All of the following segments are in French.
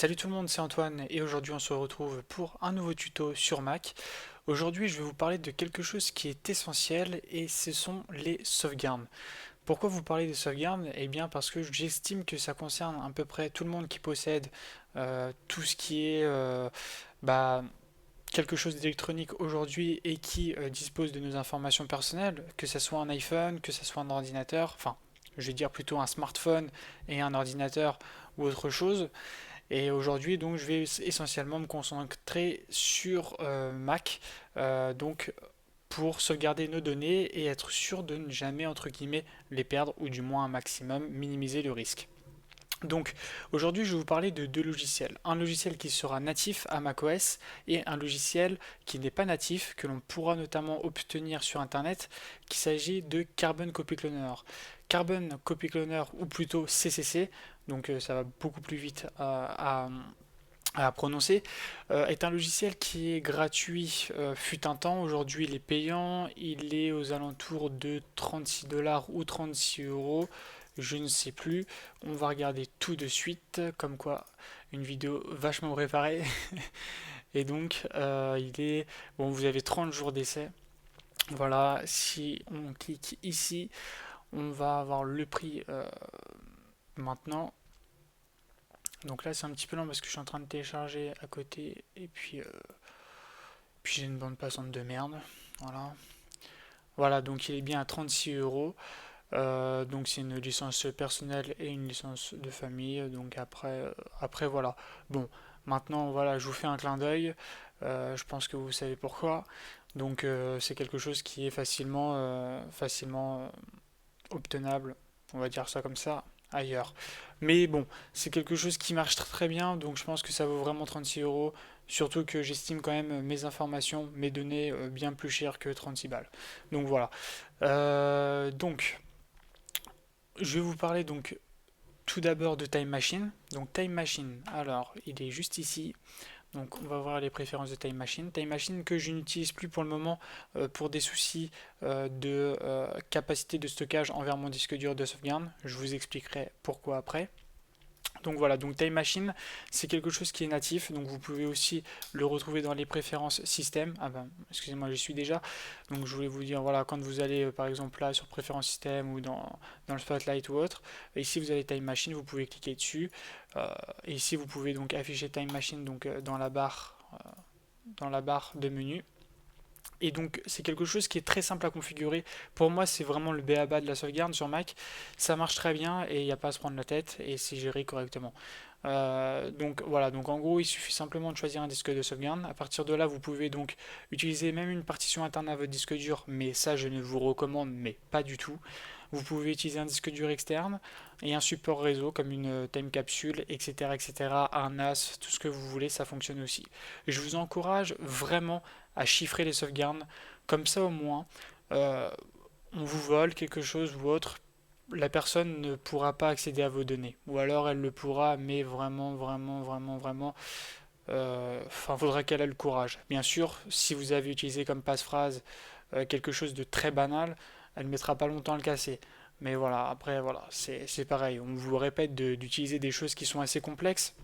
Salut tout le monde, c'est Antoine et aujourd'hui on se retrouve pour un nouveau tuto sur Mac. Aujourd'hui je vais vous parler de quelque chose qui est essentiel et ce sont les sauvegardes. Pourquoi vous parlez des sauvegardes? Eh bien parce que j'estime que ça concerne à peu près tout le monde qui possède tout ce qui est bah, quelque chose d'électronique aujourd'hui et qui dispose de nos informations personnelles, que ce soit un iPhone, que ce soit un ordinateur, enfin je vais dire plutôt un smartphone et un ordinateur ou autre chose. Et aujourd'hui, donc, je vais essentiellement me concentrer sur Mac, donc pour sauvegarder nos données et être sûr de ne jamais, entre guillemets, les perdre ou du moins un maximum minimiser le risque. Donc aujourd'hui je vais vous parler de deux logiciels. Un logiciel qui sera natif à macOS et un logiciel qui n'est pas natif, que l'on pourra notamment obtenir sur Internet, qui s'agit de Carbon Copy Cloner. Carbon Copy Cloner, ou plutôt CCC, donc ça va beaucoup plus vite à prononcer, est un logiciel qui est gratuit fut un temps. Aujourd'hui il est payant, il est aux alentours de 36 dollars ou 36 euros, je ne sais plus. On va regarder tout de suite, comme quoi une vidéo vachement préparée. Et donc il est, bon, vous avez 30 jours d'essai. Voilà, si on clique ici, on va avoir le prix maintenant. Donc là c'est un petit peu lent parce que je suis en train de télécharger à côté et puis j'ai une bande passante de merde. Voilà. Voilà, donc il est bien à 36 euros. Donc c'est une licence personnelle et une licence de famille. Donc après voilà. Bon, maintenant voilà, je vous fais un clin d'œil. Je pense que vous savez pourquoi. Donc c'est quelque chose qui est facilement obtenable, on va dire ça comme ça, ailleurs. Mais bon, c'est quelque chose qui marche très très bien, donc je pense que ça vaut vraiment 36 euros. Surtout que j'estime quand même mes informations, mes données bien plus chères que 36 balles. Donc voilà. Donc, je vais vous parler donc tout d'abord de Time Machine. Donc Time Machine, alors il est juste ici. Donc on va voir les préférences de Time Machine. Time Machine que je n'utilise plus pour le moment pour des soucis de capacité de stockage envers mon disque dur de sauvegarde. Je vous expliquerai pourquoi après. Donc voilà, donc Time Machine, c'est quelque chose qui est natif, donc vous pouvez aussi le retrouver dans les préférences système. Ah ben, excusez-moi, j'y suis déjà. Donc je voulais vous dire, voilà, quand vous allez par exemple là sur préférences système ou dans le Spotlight ou autre, ici vous avez Time Machine, vous pouvez cliquer dessus. Et ici vous pouvez donc afficher Time Machine donc, dans la barre de menu. Et donc c'est quelque chose qui est très simple à configurer. Pour moi c'est vraiment le b.a-ba de la sauvegarde sur Mac. Ça marche très bien et il n'y a pas à se prendre la tête et c'est géré correctement. Donc voilà, donc en gros il suffit simplement de choisir un disque de sauvegarde. À partir de là vous pouvez donc utiliser même une partition interne à votre disque dur, mais ça je ne vous recommande, mais pas du tout. Vous pouvez utiliser un disque dur externe et un support réseau comme une time capsule, etc., etc., un NAS, tout ce que vous voulez, ça fonctionne aussi. Je vous encourage vraiment à chiffrer les sauvegardes, comme ça au moins, euh, on vous vole quelque chose ou autre, la personne ne pourra pas accéder à vos données. Ou alors elle le pourra, mais vraiment, enfin, faudra qu'elle ait le courage. Bien sûr, si vous avez utilisé comme passe-phrase quelque chose de très banal, elle ne mettra pas longtemps à le casser. Mais voilà, après, voilà, c'est pareil. On vous répète d'utiliser des choses qui sont assez complexes.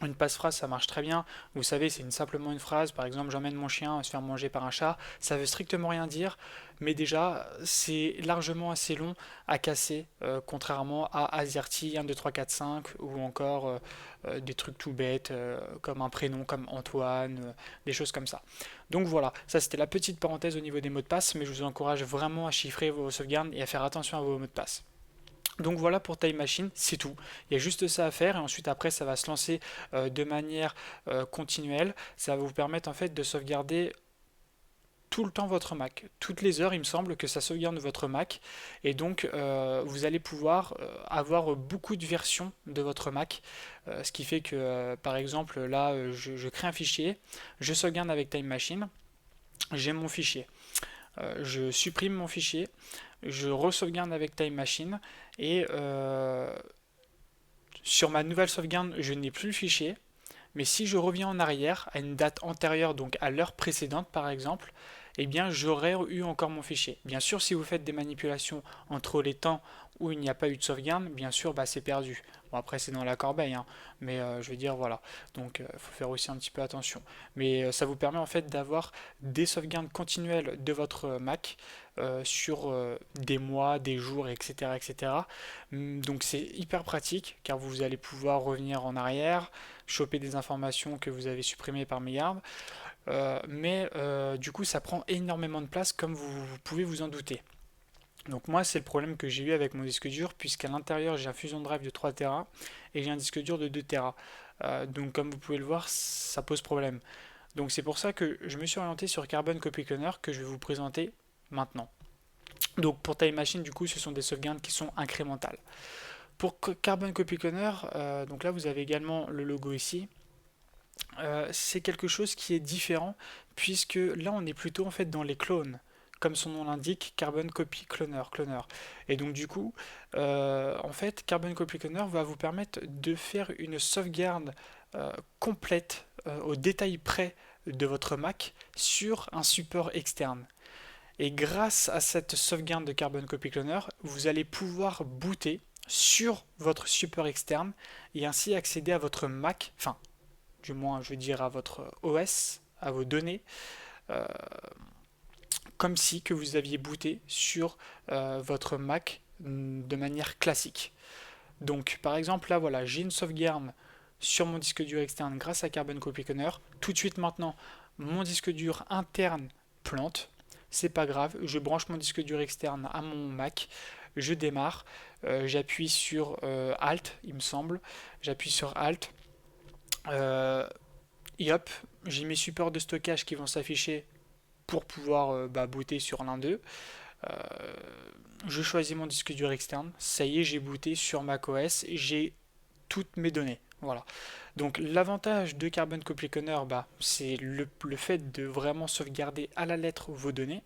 Une passe-phrase, ça marche très bien. Vous savez, c'est simplement une phrase. Par exemple, j'emmène mon chien à se faire manger par un chat. Ça veut strictement rien dire, mais déjà, c'est largement assez long à casser, contrairement à AZERTY 1, 2, 3, 4, 5, ou encore des trucs tout bêtes, comme un prénom, comme Antoine, des choses comme ça. Donc voilà, ça c'était la petite parenthèse au niveau des mots de passe, mais je vous encourage vraiment à chiffrer vos sauvegardes et à faire attention à vos mots de passe. Donc voilà pour Time Machine, c'est tout. Il y a juste ça à faire et ensuite après ça va se lancer de manière continuelle. Ça va vous permettre en fait de sauvegarder tout le temps votre Mac. Toutes les heures, il me semble que ça sauvegarde votre Mac. Et donc vous allez pouvoir avoir beaucoup de versions de votre Mac. Ce qui fait que par exemple là je crée un fichier, je sauvegarde avec Time Machine, j'ai mon fichier. Je supprime mon fichier, je re-sauvegarde avec Time Machine et sur ma nouvelle sauvegarde, je n'ai plus le fichier. Mais si je reviens en arrière à une date antérieure, donc à l'heure précédente par exemple, eh bien j'aurais eu encore mon fichier. Bien sûr, si vous faites des manipulations entre les temps où il n'y a pas eu de sauvegarde, bien sûr, bah, c'est perdu. Bon, après, c'est dans la corbeille, hein, mais je veux dire, voilà. Donc, il faut faire aussi un petit peu attention. Mais ça vous permet en fait d'avoir des sauvegardes continuelles de votre Mac sur des mois, des jours, etc., etc. Donc, c'est hyper pratique car vous allez pouvoir revenir en arrière, choper des informations que vous avez supprimées par mégarde. Mais du coup, ça prend énormément de place, comme vous pouvez vous en douter. Donc moi, c'est le problème que j'ai eu avec mon disque dur, puisqu'à l'intérieur, j'ai un Fusion Drive de 3 Tera et j'ai un disque dur de 2 Tera. Donc comme vous pouvez le voir, ça pose problème. Donc c'est pour ça que je me suis orienté sur Carbon Copy Cloner que je vais vous présenter maintenant. Donc pour Time Machine, du coup, ce sont des sauvegardes qui sont incrémentales. Pour Carbon Copy Cloner, donc là vous avez également le logo ici. C'est quelque chose qui est différent puisque là on est plutôt en fait dans les clones, comme son nom l'indique, Carbon Copy Cloner. Et donc du coup, en fait, Carbon Copy Cloner va vous permettre de faire une sauvegarde complète, au détail près de votre Mac sur un support externe. Et grâce à cette sauvegarde de Carbon Copy Cloner, vous allez pouvoir booter sur votre support externe et ainsi accéder à votre Mac, enfin du moins je veux dire à votre OS, à vos données, euh, comme si que vous aviez booté sur votre Mac de manière classique. Donc par exemple là voilà, j'ai une sauvegarde sur mon disque dur externe grâce à Carbon Copy Cloner. Tout de suite maintenant, mon disque dur interne plante. C'est pas grave, je branche mon disque dur externe à mon Mac, je démarre, j'appuie sur Alt, il me semble, j'appuie sur Alt, euh, et hop, j'ai mes supports de stockage qui vont s'afficher pour pouvoir booter sur l'un d'eux. Euh, je choisis mon disque dur externe, ça y est, j'ai booté sur macOS, j'ai toutes mes données. Voilà. Donc l'avantage de Carbon Copy Cloner, c'est le fait de vraiment sauvegarder à la lettre vos données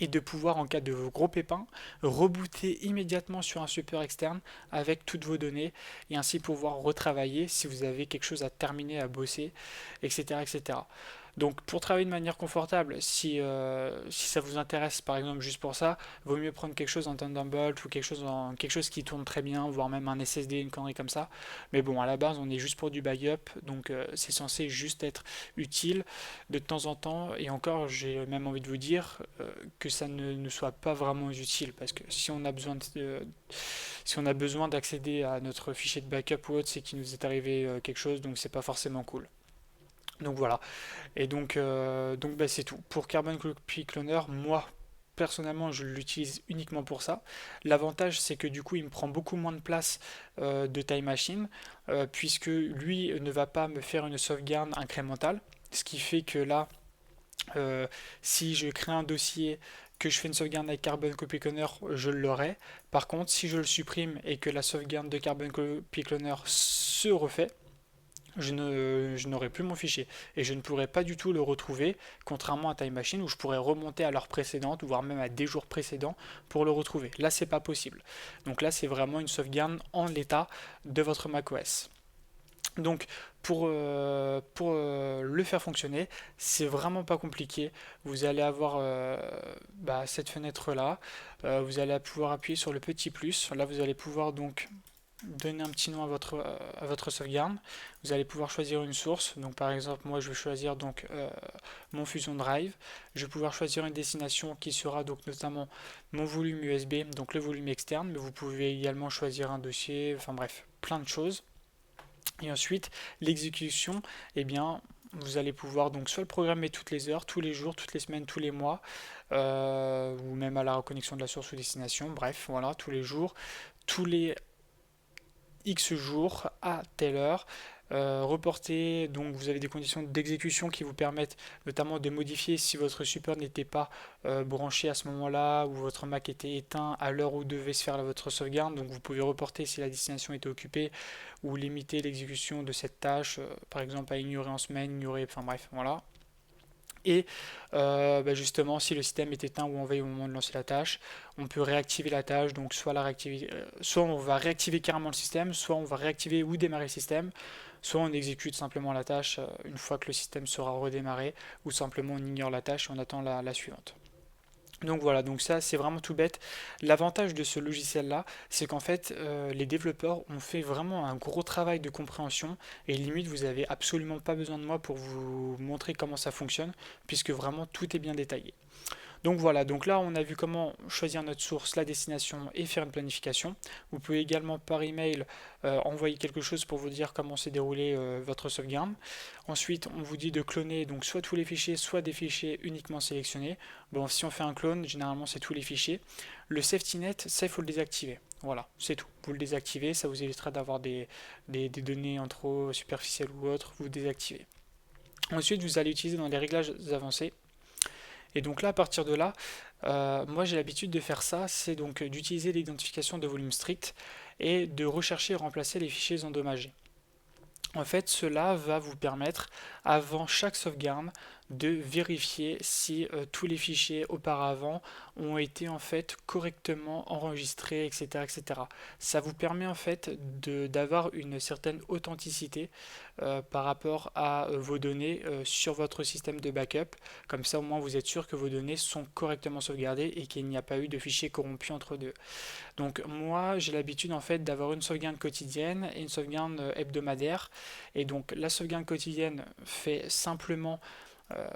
et de pouvoir, en cas de gros pépins, rebooter immédiatement sur un support externe avec toutes vos données et ainsi pouvoir retravailler si vous avez quelque chose à terminer, à bosser, etc. etc. Donc pour travailler de manière confortable, si ça vous intéresse par exemple juste pour ça, vaut mieux prendre quelque chose en Thunderbolt ou quelque chose qui tourne très bien, voire même un SSD, une connerie comme ça. Mais bon, à la base, on est juste pour du backup, donc c'est censé juste être utile de temps en temps. Et encore, j'ai même envie de vous dire que ça ne soit pas vraiment utile, parce que si on a besoin d'accéder à notre fichier de backup ou autre, c'est qu'il nous est arrivé quelque chose, donc c'est pas forcément cool. Donc voilà. Et donc c'est tout. Pour Carbon Copy Cloner, moi personnellement je l'utilise uniquement pour ça. L'avantage c'est que du coup il me prend beaucoup moins de place de Time Machine puisque lui ne va pas me faire une sauvegarde incrémentale. Ce qui fait que là, si je crée un dossier, que je fais une sauvegarde avec Carbon Copy Cloner, je l'aurai. Par contre, si je le supprime et que la sauvegarde de Carbon Copy Cloner se refait, je n'aurai plus mon fichier et je ne pourrai pas du tout le retrouver, contrairement à Time Machine où je pourrais remonter à l'heure précédente, voire même à des jours précédents pour le retrouver. Là, c'est pas possible. Donc là, c'est vraiment une sauvegarde en l'état de votre macOS. Donc pour le faire fonctionner, c'est vraiment pas compliqué. Vous allez avoir cette fenêtre là. Vous allez pouvoir appuyer sur le petit plus. Là, vous allez pouvoir donc donner un petit nom à votre sauvegarde. Vous allez pouvoir choisir une source. Donc par exemple, moi je vais choisir donc mon Fusion Drive. Je vais pouvoir choisir une destination qui sera donc notamment mon volume USB, donc le volume externe, mais vous pouvez également choisir un dossier, enfin bref, plein de choses. Et ensuite, l'exécution, eh bien, vous allez pouvoir donc soit le programmer toutes les heures, tous les jours, toutes les semaines, tous les mois, ou même à la reconnexion de la source ou destination, bref, voilà, tous les jours, tous les X jours à telle heure. Reporter, donc vous avez des conditions d'exécution qui vous permettent notamment de modifier si votre support n'était pas branché à ce moment-là ou votre Mac était éteint à l'heure où devait se faire votre sauvegarde. Donc vous pouvez reporter si la destination était occupée ou limiter l'exécution de cette tâche, par exemple à ignorer en semaine, ignorer, enfin bref, voilà. Et justement, si le système est éteint ou envahi au moment de lancer la tâche, on peut réactiver la tâche. Donc soit on va réactiver carrément le système, soit on va réactiver ou démarrer le système, soit on exécute simplement la tâche une fois que le système sera redémarré, ou simplement on ignore la tâche et on attend la suivante. Donc voilà, donc ça c'est vraiment tout bête. L'avantage de ce logiciel-là, c'est qu'en fait les développeurs ont fait vraiment un gros travail de compréhension et limite vous avez absolument pas besoin de moi pour vous montrer comment ça fonctionne, puisque vraiment tout est bien détaillé. Donc voilà, donc là on a vu comment choisir notre source, la destination et faire une planification. Vous pouvez également par email envoyer quelque chose pour vous dire comment s'est déroulé votre sauvegarde. Ensuite on vous dit de cloner donc soit tous les fichiers, soit des fichiers uniquement sélectionnés. Bon, si on fait un clone, généralement c'est tous les fichiers. Le safety net, ça il faut le désactiver. Voilà, c'est tout. Vous le désactivez, ça vous évitera d'avoir des données en trop superficielles ou autres, vous désactivez. Ensuite, vous allez utiliser dans les réglages avancés. Et donc là, à partir de là, moi j'ai l'habitude de faire ça, c'est donc d'utiliser l'identification de volume strict et de rechercher et remplacer les fichiers endommagés. En fait, cela va vous permettre, avant chaque sauvegarde, de vérifier si tous les fichiers auparavant ont été en fait correctement enregistrés, etc., etc. Ça vous permet en fait d'avoir une certaine authenticité par rapport à vos données sur votre système de backup. Comme ça, au moins, vous êtes sûr que vos données sont correctement sauvegardées et qu'il n'y a pas eu de fichiers corrompus entre deux. Donc moi, j'ai l'habitude en fait d'avoir une sauvegarde quotidienne et une sauvegarde hebdomadaire. Et donc la sauvegarde quotidienne fait simplement, euh,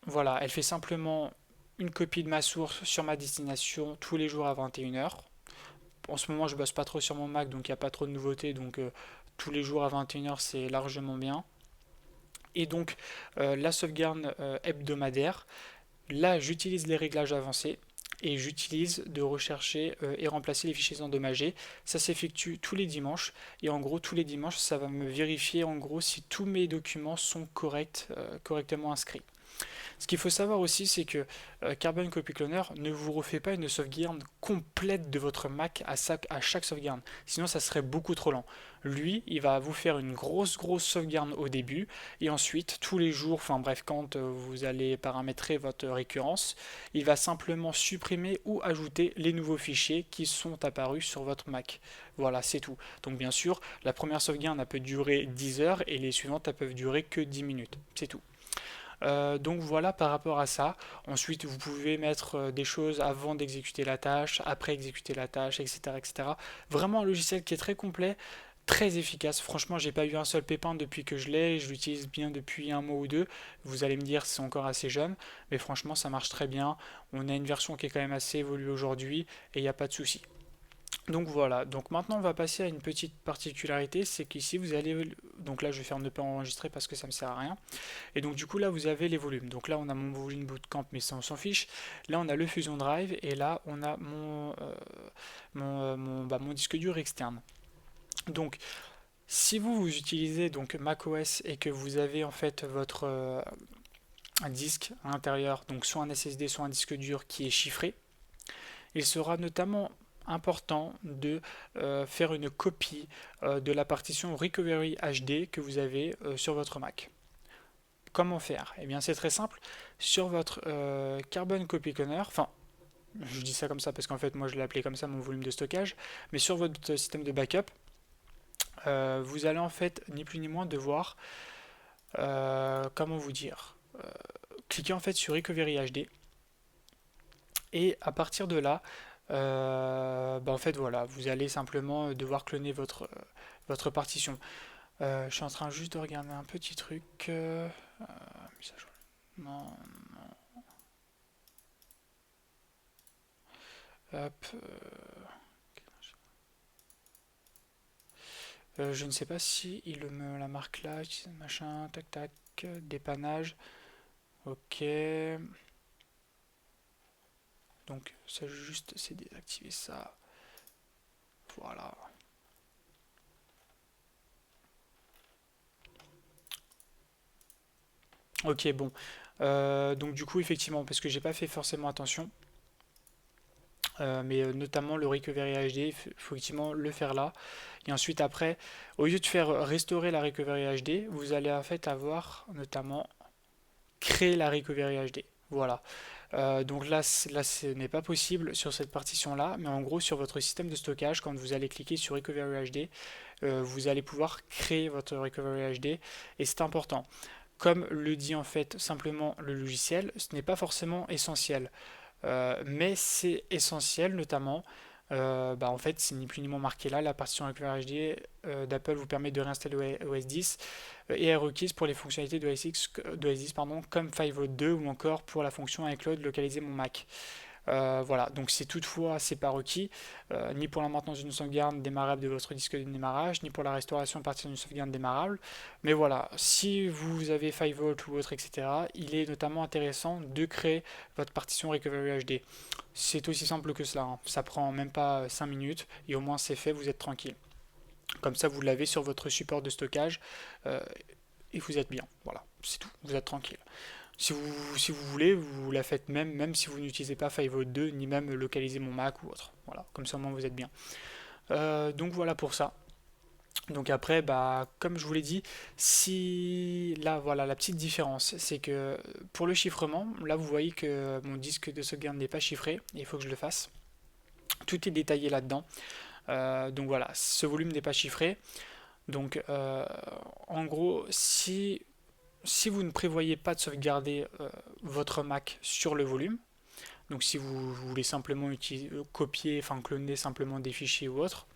voilà, elle fait simplement une copie de ma source sur ma destination tous les jours à 21h. En ce moment, je bosse pas trop sur mon Mac, donc il n'y a pas trop de nouveautés, donc tous les jours à 21h, c'est largement bien. Et donc la sauvegarde hebdomadaire, là, j'utilise les réglages avancés et j'utilise de rechercher et remplacer les fichiers endommagés. Ça s'effectue tous les dimanches et en gros tous les dimanches ça va me vérifier en gros si tous mes documents sont correctement inscrits. Ce qu'il faut savoir aussi, c'est que Carbon Copy Cloner ne vous refait pas une sauvegarde complète de votre Mac à chaque sauvegarde. Sinon, ça serait beaucoup trop lent. Lui, il va vous faire une grosse sauvegarde au début et ensuite, tous les jours, enfin bref, quand vous allez paramétrer votre récurrence, il va simplement supprimer ou ajouter les nouveaux fichiers qui sont apparus sur votre Mac. Voilà, c'est tout. Donc bien sûr, la première sauvegarde elle peut durer 10 heures et les suivantes elles peuvent durer que 10 minutes. C'est tout. Donc voilà par rapport à ça. Ensuite, vous pouvez mettre des choses avant d'exécuter la tâche, après exécuter la tâche, etc., etc. Vraiment un logiciel qui est très complet, très efficace. Franchement, j'ai pas eu un seul pépin depuis que je l'ai. Je l'utilise bien depuis un mois ou deux. Vous allez me dire c'est encore assez jeune, mais franchement, ça marche très bien. On a une version qui est quand même assez évoluée aujourd'hui et il n'y a pas de souci. Donc voilà, donc maintenant on va passer à une petite particularité, c'est qu'ici vous allez, donc là je vais faire ne pas enregistrer parce que ça me sert à rien, et donc du coup là vous avez les volumes. Donc là on a mon volume bootcamp mais ça on s'en fiche. Là on a le Fusion Drive et là on a mon disque dur externe. Donc si vous utilisez donc macOS et que vous avez en fait votre un disque à l'intérieur, donc soit un SSD soit un disque dur qui est chiffré, il sera notamment important de faire une copie de la partition Recovery HD que vous avez sur votre Mac. Comment faire? Eh bien c'est très simple. Sur votre Carbon Copy Conner, enfin je dis ça comme ça parce qu'en fait moi je l'ai appelé comme ça mon volume de stockage, mais sur votre système de backup, vous allez en fait ni plus ni moins devoir, comment vous dire, cliquer en fait sur Recovery HD et à partir de là, en fait voilà, vous allez simplement devoir cloner votre partition. Je suis en train juste de regarder un petit truc. Non, hop. Je ne sais pas si il me la marque là, machin, tac tac, dépannage. Ok. Donc ça juste c'est désactiver ça. Voilà. Ok bon. Donc du coup effectivement parce que j'ai pas fait forcément attention. Mais notamment le Recovery HD, il faut effectivement le faire là. Et ensuite après, au lieu de faire restaurer la Recovery HD, vous allez en fait avoir notamment, créer la recovery HD. Voilà. Donc là, ce n'est pas possible sur cette partition-là, mais en gros, sur votre système de stockage, quand vous allez cliquer sur Recovery HD, vous allez pouvoir créer votre Recovery HD, et c'est important. Comme le dit en fait simplement le logiciel, ce n'est pas forcément essentiel. Mais c'est essentiel notamment, en fait c'est ni plus ni moins marqué là, la partition Recovery HD d'Apple vous permet de réinstaller OS 10 et est requise pour les fonctionnalités de OS 10 pardon, comme 5.2 ou encore pour la fonction iCloud localiser mon Mac. Voilà, donc c'est toutefois, c'est pas requis, ni pour la maintenance d'une sauvegarde démarrable de votre disque de démarrage, ni pour la restauration à partir d'une sauvegarde démarrable. Mais voilà, si vous avez 5V ou autre, etc., il est notamment intéressant de créer votre partition Recovery HD. C'est aussi simple que cela, hein. Ça prend même pas 5 minutes, et au moins c'est fait, vous êtes tranquille. Comme ça, vous l'avez sur votre support de stockage, euh, et vous êtes bien. Voilà, c'est tout, vous êtes tranquille. Si vous voulez, vous la faites même si vous n'utilisez pas 5.2 ni même localiser mon Mac ou autre. Voilà, comme ça au moins vous êtes bien. Donc voilà pour ça. Donc après, comme je vous l'ai dit, si là voilà la petite différence, c'est que pour le chiffrement, là vous voyez que mon disque de sauvegarde n'est pas chiffré, et il faut que je le fasse. Tout est détaillé là-dedans. Donc voilà, ce volume n'est pas chiffré. Donc en gros, si vous ne prévoyez pas de sauvegarder votre Mac sur le volume, donc si vous voulez simplement copier, enfin cloner simplement des fichiers ou autre,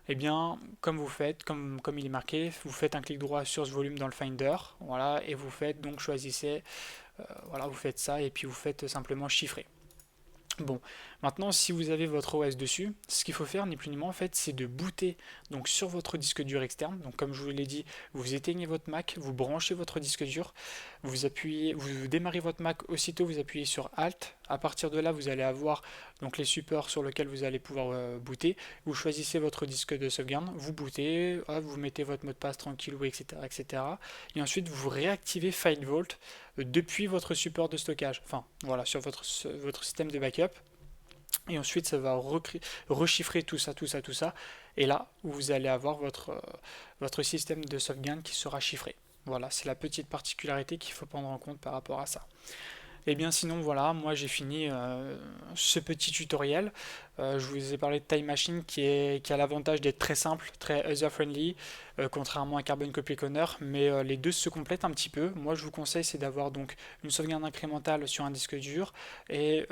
eh bien comme vous faites, comme il est marqué, vous faites un clic droit sur ce volume dans le Finder, voilà, et vous faites donc choisissez, voilà, vous faites ça et puis vous faites simplement chiffrer. Bon, maintenant si vous avez votre OS dessus, ce qu'il faut faire ni plus ni moins en fait, c'est de booter donc sur votre disque dur externe. Donc comme je vous l'ai dit, vous éteignez votre Mac, vous branchez votre disque dur, vous appuyez, vous démarrez votre Mac, aussitôt vous appuyez sur Alt. À partir de là, vous allez avoir donc les supports sur lesquels vous allez pouvoir booter. Vous choisissez votre disque de sauvegarde, vous bootez, vous mettez votre mot de passe tranquille, etc., etc. Et ensuite vous réactivez FileVault depuis votre support de stockage, enfin voilà, sur votre système de backup. Et ensuite, ça va rechiffrer tout ça, tout ça, tout ça. Et là, vous allez avoir votre système de sauvegarde qui sera chiffré. Voilà, c'est la petite particularité qu'il faut prendre en compte par rapport à ça. Et bien sinon voilà, moi j'ai fini ce petit tutoriel. Je vous ai parlé de Time Machine qui a l'avantage d'être très simple, très user-friendly, contrairement à Carbon Copy Conner, mais les deux se complètent un petit peu. Moi je vous conseille c'est d'avoir donc une sauvegarde incrémentale sur un disque dur et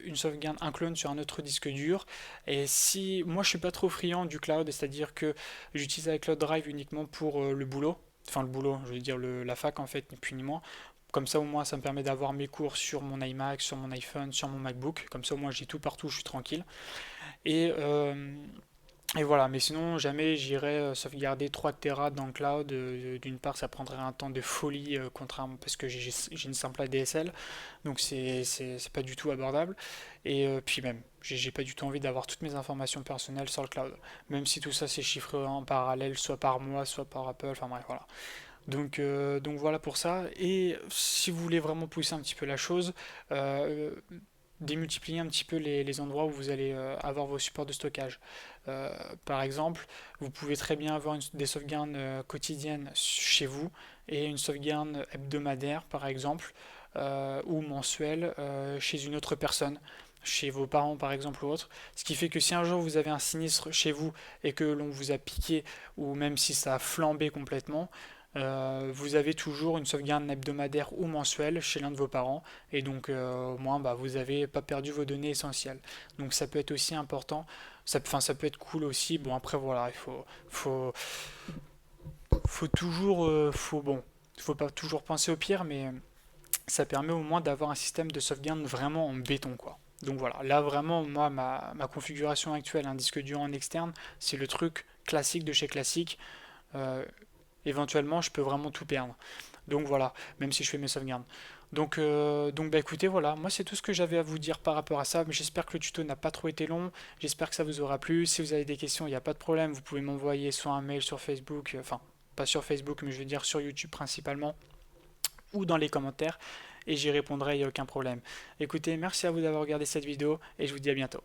une sauvegarde, un clone sur un autre disque dur. Et si moi je suis pas trop friand du cloud, c'est-à-dire que j'utilise la Cloud Drive uniquement pour le boulot. Enfin le boulot, je veux dire la fac en fait, ni plus ni moins. Comme ça, au moins, ça me permet d'avoir mes cours sur mon iMac, sur mon iPhone, sur mon MacBook. Comme ça, au moins, j'ai tout partout, je suis tranquille. Et, euh, et voilà, mais sinon, jamais j'irai sauvegarder 3 Tera dans le cloud. D'une part, ça prendrait un temps de folie parce que j'ai une simple ADSL. Donc, c'est pas du tout abordable. Et puis même, j'ai pas du tout envie d'avoir toutes mes informations personnelles sur le cloud. Même si tout ça, c'est chiffré en parallèle, soit par moi, soit par Apple. Enfin bref, voilà. Donc voilà pour ça. Et si vous voulez vraiment pousser un petit peu la chose, euh, démultiplier un petit peu les endroits où vous allez avoir vos supports de stockage. Par exemple, vous pouvez très bien avoir des sauvegardes quotidiennes chez vous et une sauvegarde hebdomadaire, par exemple, ou mensuelle chez une autre personne. Chez vos parents par exemple ou autre, ce qui fait que si un jour vous avez un sinistre chez vous et que l'on vous a piqué ou même si ça a flambé complètement, vous avez toujours une sauvegarde hebdomadaire ou mensuelle chez l'un de vos parents et donc au moins vous n'avez pas perdu vos données essentielles. Donc ça peut être aussi important, ça peut être cool aussi. Bon après voilà, faut toujours, faut pas toujours penser au pire, mais ça permet au moins d'avoir un système de sauvegarde vraiment en béton quoi. Donc voilà, là vraiment moi ma configuration actuelle, un disque dur en externe, c'est le truc classique de chez classique. Euh, Éventuellement je peux vraiment tout perdre. Donc voilà, même si je fais mes sauvegardes. Donc écoutez, voilà, moi c'est tout ce que j'avais à vous dire par rapport à ça. Mais j'espère que le tuto n'a pas trop été long. J'espère que ça vous aura plu. Si vous avez des questions, il n'y a pas de problème. Vous pouvez m'envoyer soit un mail sur Facebook, enfin pas sur Facebook, mais je veux dire sur YouTube principalement, ou dans les commentaires, et j'y répondrai, il n'y a aucun problème. Écoutez, merci à vous d'avoir regardé cette vidéo, et je vous dis à bientôt.